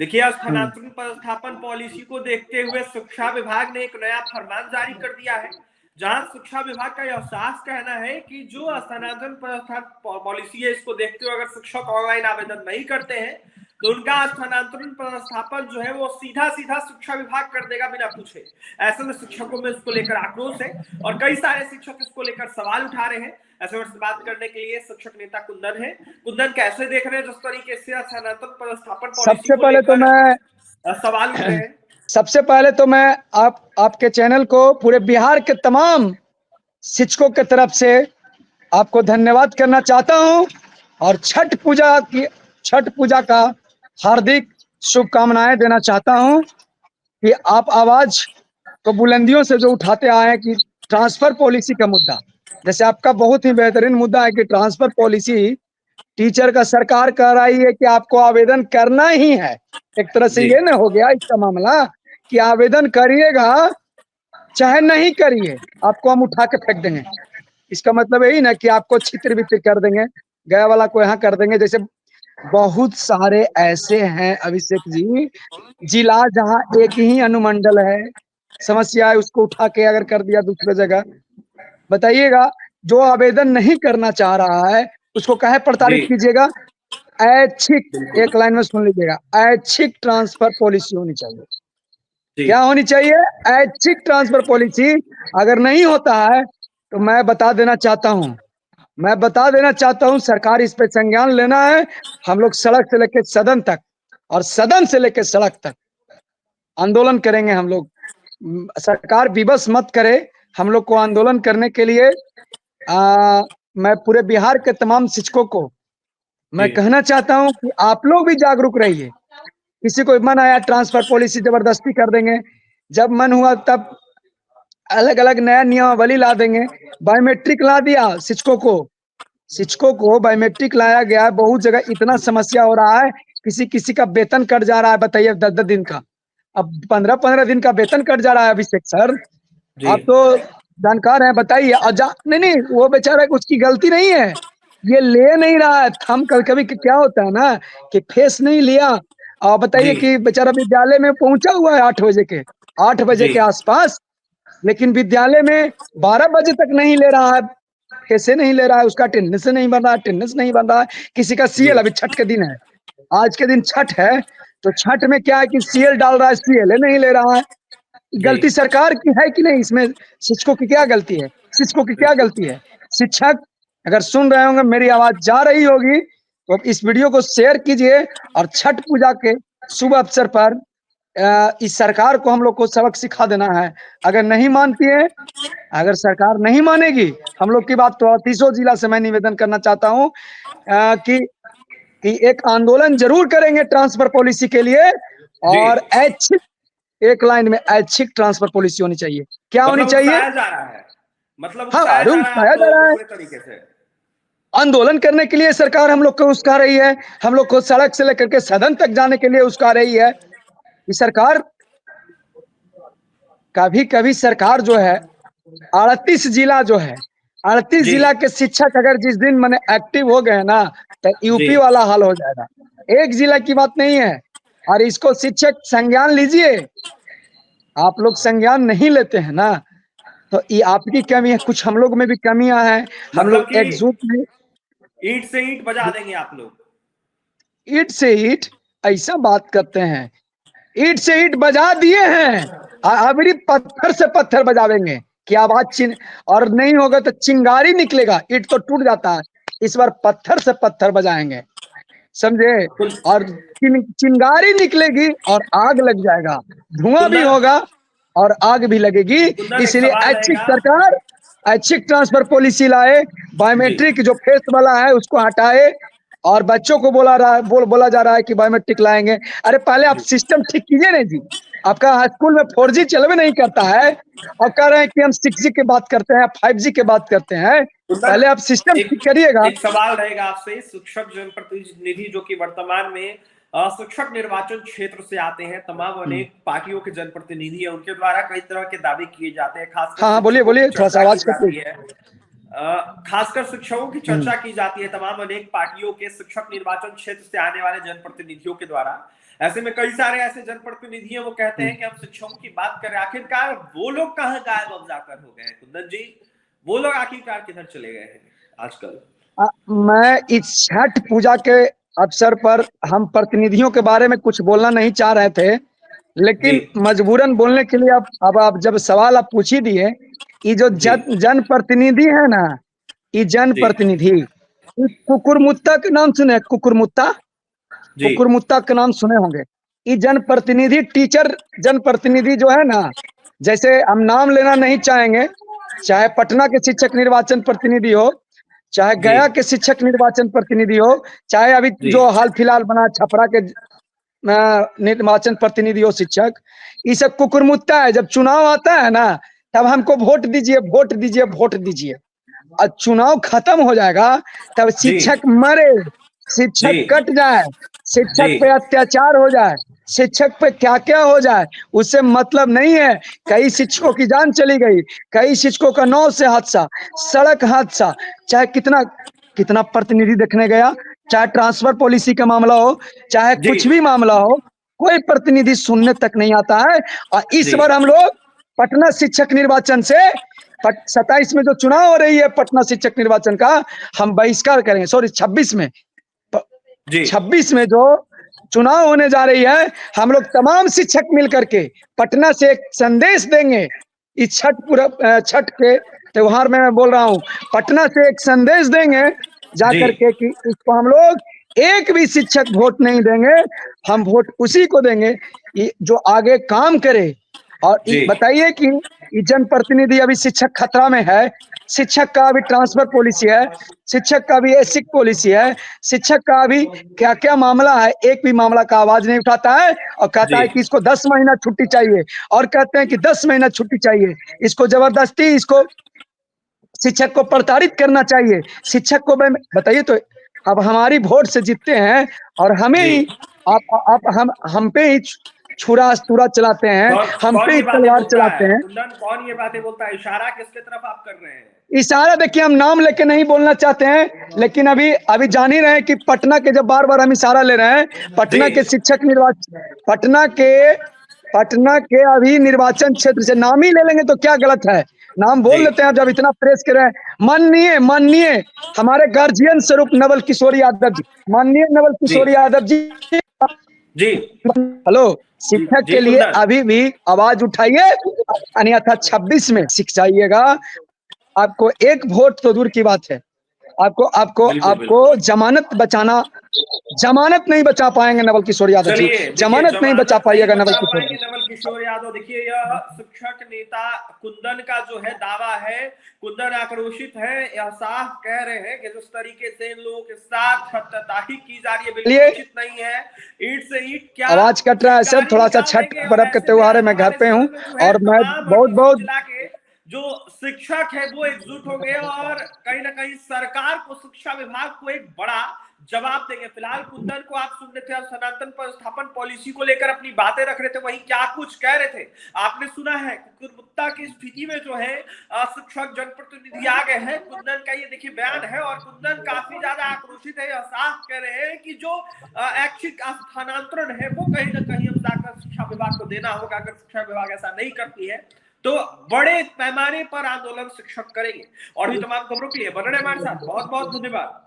देखिए, स्थानांतरण पदस्थापन पॉलिसी को देखते हुए शिक्षा विभाग ने एक नया फरमान जारी कर दिया है, जहां शिक्षा विभाग का यह साफ कहना है कि जो स्थानांतरण पदस्थापन पॉलिसी है, इसको देखते हुए अगर शिक्षक ऑनलाइन आवेदन नहीं करते हैं तो उनका स्थानांतरण पदस्थापन जो है वो सीधा सीधा शिक्षा विभाग कर देगा बिना पूछे। ऐसे में शिक्षकों में इसको लेकर आक्रोश है और कई सारे शिक्षक इसको लेकर सवाल उठा रहे हैं। ऐसे में बात करने के लिए शिक्षक नेता कुंदन है। कुंदन, कैसे देख रहे हैं जिस तरीके से स्थानांतरण पदस्थापन पॉलिसी सबसे को पहले तो लेकर मैं सवाल उठ रहे हैं? सबसे पहले तो मैं आपके चैनल को पूरे बिहार के तमाम शिक्षकों की तरफ से आपको धन्यवाद करना चाहता हूं और छठ पूजा का हार्दिक शुभकामनाएं देना चाहता हूं कि आप आवाज को बुलंदियों से जो उठाते आए हैं कि ट्रांसफर पॉलिसी का मुद्दा, जैसे आपका बहुत ही बेहतरीन मुद्दा है कि ट्रांसफर पॉलिसी टीचर का सरकार कह रही है कि आपको आवेदन करना ही है। एक तरह से ये ना हो गया इसका मामला कि आवेदन करिएगा चाहे नहीं करिए, आपको हम उठा के फेंक देंगे। इसका मतलब यही ना कि आपको छित्र वित्र कर देंगे, गया वाला को यहाँ कर देंगे। जैसे बहुत सारे ऐसे हैं अभिषेक जी, जिला जहाँ एक ही अनुमंडल है, समस्या है, उसको उठा के अगर कर दिया दूसरे जगह, बताइएगा। जो आवेदन नहीं करना चाह रहा है उसको काहे प्रताड़ित कीजिएगा। ऐच्छिक, एक लाइन में सुन लीजिएगा, ऐच्छिक ट्रांसफर पॉलिसी होनी चाहिए। क्या होनी चाहिए? ऐच्छिक ट्रांसफर पॉलिसी। अगर नहीं होता है तो मैं बता देना चाहता हूं सरकार इस पे संज्ञान लेना है। हम लोग सड़क से लेकर सदन तक और सदन से लेकर सड़क तक आंदोलन करेंगे। हम लोग, सरकार विवश मत करे, हम लोग को आंदोलन करने के लिए मैं पूरे बिहार के तमाम शिक्षकों को मैं कहना चाहता हूं कि आप लोग भी जागरूक रहिए। किसी को मन आया ट्रांसफर पॉलिसी जबरदस्ती कर देंगे, जब मन हुआ तब अलग अलग नया नियमावली ला देंगे। बायोमेट्रिक ला दिया शिक्षकों को बायोमेट्रिक लाया गया है। बहुत जगह इतना समस्या हो रहा है, किसी किसी का वेतन कट जा रहा है, बताइए 10-10 दिन का, अब 15-15 दिन का वेतन कट जा रहा है। अभिषेक सर, आप तो जानकार हैं, बताइए। नहीं, वो बेचारा उसकी गलती नहीं है, ये ले नहीं रहा है थम। कभी कभी क्या होता है ना कि फेस नहीं लिया, और बताइए कि बेचारा विद्यालय में पहुंचा हुआ है 8 बजे के आसपास, लेकिन विद्यालय में 12 बजे तक नहीं ले रहा है, कैसे नहीं ले रहा है? उसका अटेंडेंस नहीं बन रहा है। किसी का सीएल, अभी छठ के दिन है, आज के दिन छठ है, तो छठ में क्या है कि सीएल डाल रहा है, सीएल नहीं ले रहा है। गलती सरकार की है कि नहीं? इसमें शिक्षकों की क्या गलती है? शिक्षक अगर सुन रहे होंगे, मेरी आवाज जा रही होगी, तो इस वीडियो को शेयर कीजिए। और छठ पूजा के शुभ अवसर पर इस सरकार को हम लोग को सबक सिखा देना है। अगर नहीं मानती है, अगर सरकार नहीं मानेगी हम लोग की बात, तो 30 जिला से मैं निवेदन करना चाहता हूं कि एक आंदोलन जरूर करेंगे ट्रांसफर पॉलिसी के लिए। और ऐच्छिक, एक लाइन में, ऐच्छिक ट्रांसफर पॉलिसी होनी चाहिए। क्या होनी चाहिए? उकसाया जा रहा है, मतलब हाँ, उकसाया जा रहा है आप लोगों को पूरे तरीके से। आंदोलन करने के लिए सरकार हम लोग को उस्का रही है, हम लोग को सड़क से लेकर के सदन तक जाने के लिए उस्का रही है। ये सरकार, कभी सरकार जो है 38 जिला जो है, 38 जिला के शिक्षक अगर जिस दिन मैंने एक्टिव हो गए ना, तो यूपी वाला हाल हो जाएगा। एक जिला की बात नहीं है। और इसको शिक्षक संज्ञान लीजिए, आप लोग संज्ञान नहीं लेते हैं ना, तो ये आपकी कमी है, कुछ हम लोग में भी कमियां हैं। हम लोग एकजुट में, ईंट से ईंट बजा देंगे आप लोग। ईंट से ईंट, ऐसा बात करते हैं, ईंट से ईंट बजा दिए हैं, अभी पत्थर से पत्थर बजावेंगे कि आवाज और नहीं होगा तो चिंगारी निकलेगा। ईंट तो टूट जाता है, इस बार पत्थर से पत्थर बजाएंगे, समझे? और चिंगारी निकलेगी और आग लग जाएगा, धुआं भी होगा और आग भी लगेगी। इसलिए ऐच्छिक ट्रांसफर पॉलिसी लाए, बायोमेट्रिक जो फेस वाला है उसको हटाए, और बच्चों को बोला जा रहा है कि बायोमेट्रिक लाएंगे। अरे पहले आप सिस्टम ठीक कीजिए ना जी। आपका स्कूल में 4G चलवे नहीं करता है, और कह रहे हैं कि हम 6G की बात करते हैं, 5G की बात करते हैं। पहले आप सिस्टम ठीक करिएगा। एक सवाल रहेगा आपसे, शिक्षक जनप्रतिनिधि जो कि वर्तमान में शिक्षक निर्वाचन क्षेत्र से आते हैं, तमाम अनेक पार्टियों के जनप्रतिनिधि है, उनके द्वारा कई तरह के दावे किए जाते हैं, खासकर हाँ, बोलिए, थोड़ा सा आवाज जाती है, खासकर शिक्षकों की चर्चा की जाती है तमाम अनेक पार्टियों के शिक्षक निर्वाचन क्षेत्र से आने वाले जनप्रतिनिधियों के द्वारा। ऐसे में कई सारे ऐसे जनप्रतिनिधि हैं, वो कहते हैं कि हम शिक्षकों की बात करें, आखिरकार वो लोग कहाँ गायब अब जाकर हो गए हैं कुंदन जी? वो लोग आखिरकार किधर चले गए हैं आजकल? मैं इस छठ पूजा के अवसर पर हम प्रतिनिधियों के बारे में कुछ बोलना नहीं चाह रहे थे, जी लेकिन मजबूरन बोलने के लिए अब आप जब सवाल आप पूछ ही दिए, ये जो जी जनप्रतिनिधि है ना, ये जी जनप्रतिनिधि कुकुरमुत्ता के नाम सुने? कुकुरमुत्ता, जी कुकुरमुत्ता का नाम सुने होंगे। ये जनप्रतिनिधि टीचर जनप्रतिनिधि जो है ना, जैसे हम नाम लेना नहीं चाहेंगे, चाहे पटना के शिक्षक निर्वाचन प्रतिनिधि हो, चाहे जी गया के शिक्षक निर्वाचन प्रतिनिधि हो, चाहे अभी जी जो हाल फिलहाल बना छपरा के निर्वाचन प्रतिनिधि हो शिक्षक, ये सब कुकुरमुत्ता है। जब चुनाव आता है ना, तब हमको वोट दीजिए, वोट दीजिए, वोट दीजिए, और चुनाव खत्म हो जाएगा, तब जी शिक्षक मरे, जी शिक्षक कट जाए, जी शिक्षक पे अत्याचार हो जाए, शिक्षक पे क्या क्या हो जाए, उससे मतलब नहीं है। कई शिक्षकों की जान चली गई, कई शिक्षकों का नाव से हादसा, सड़क हादसा, चाहे कितना कितना प्रतिनिधि देखने गया, चाहे ट्रांसफर पॉलिसी का मामला हो, चाहे जी कुछ भी मामला हो, कोई प्रतिनिधि सुनने तक नहीं आता है। और इस जी बार हम लोग पटना शिक्षक निर्वाचन से 27 में जो चुनाव हो रही है पटना शिक्षक निर्वाचन का, हम बहिष्कार करेंगे। सॉरी, 26 में, जी 26 में जो चुनाव होने जा रही है, हम लोग तमाम शिक्षक मिलकर के पटना से एक संदेश देंगे। इस छठ के त्योहार में मैं बोल रहा हूँ, पटना से एक संदेश देंगे जी जाकर के कि इसको हम लोग एक भी शिक्षक वोट नहीं देंगे, हम वोट उसी को देंगे जो आगे काम करे। और जी बताइए कि ये जनप्रतिनिधि, अभी शिक्षक खतरा में है, शिक्षक का अभी ट्रांसफर पॉलिसी है, शिक्षक का भी एसिक पॉलिसी है, शिक्षक का अभी क्या क्या मामला है, एक भी मामला का आवाज नहीं उठाता है, और कहता जी है कि इसको 10 महीना छुट्टी चाहिए, और कहते हैं कि 10 महीना छुट्टी चाहिए, इसको जबरदस्ती इसको शिक्षक को प्रताड़ित करना चाहिए। शिक्षक को बताइए तो, अब हमारी वोट से जीतते हैं और हमें जी ही हम पे ही छुरा तुरा चलाते हैं, कौन हम पे कौन ही ये बातें तलवार बोलता चलाते है हैं। कुंदन? कौन ये बातें बोलता है? इशारा किसके तरफ आप कर रहे हैं? इशारा देखिए, हम नाम लेके नहीं बोलना चाहते हैं, लेकिन अभी अभी जान ही रहे हैं कि पटना के, जब बार बार हम इशारा ले रहे हैं, जी पटना के शिक्षक निर्वाचन, पटना के अभी निर्वाचन क्षेत्र से नाम ही ले लेंगे तो क्या गलत है, नाम जी बोल लेते हैं। जब इतना प्रेस कर रहे हैं, माननीय माननीय हमारे गार्जियन स्वरूप नवल किशोर यादव जी, माननीय नवल जी किशोर यादव जी, जी हेलो, शिक्षक जी के लिए कुंदन, अभी भी आवाज उठाइए, अन्यथा 26 में शिक्षाइएगा। आपको एक वोट तो दूर की बात है, आपको आपको बिल्कुल आपको बिल्कुल। जमानत बचाना, जमानत नहीं बचा पाएंगे नवल किशोर यादव जी, चलिए देखिए, जमानत नहीं बचा जमानत नहीं पाइएगा नवल बचा किशोर पाएंगे जी। नवल किशोर यादव। देखिए, यह शिक्षक नेता कुंदन का जो है दावा है, कुंदन आक्रोशित है, यह साफ कह रहे हैं कि जिस तरीके से इन लोगों के साथ छत्रताही की जा रही है, बिल्कुल चलिए, उचित नहीं है। ईंट से ईंट क्या आवाज कट रहा है सर, चिंगारी थोड़ा सा निकाल छठ देंगे। और पर्व का ऐसे में त्योहार है, आने मैं घर वाले पे हूँ, समय में जो है और मैं तमाम बहुत बत्ती बहुत चिल्ला के जो शिक्षक है वो एकजुट हो गए और कहीं ना कहीं सरकार को, शिक्षा विभाग को एक बड़ा जवाब देंगे। फिलहाल कुंदन को आप सुन रहे थे, सनातन प्रतिस्थापन पॉलिसी को लेकर अपनी बातें रख रहे थे, वहीं क्या कुछ कह रहे थे आपने सुना है। कुकुरमुत्ता की स्थिति में जो है शिक्षक जनप्रतिनिधि आ गए हैं। कुंदन का ये देखिए बयान है, और कुंदन काफी ज्यादा आक्रोशित है, साफ कह रहे हैं कि जो ऐच्छिक स्थानांतरण है वो कहीं ना कहीं अब जाकर शिक्षा विभाग को देना होगा। अगर शिक्षा विभाग ऐसा नहीं करती है तो बड़े पैमाने पर आंदोलन शिक्षक करेंगे। और भी तमाम खबरों के लिए बने रहे हमारे साथ। बहुत बहुत धन्यवाद।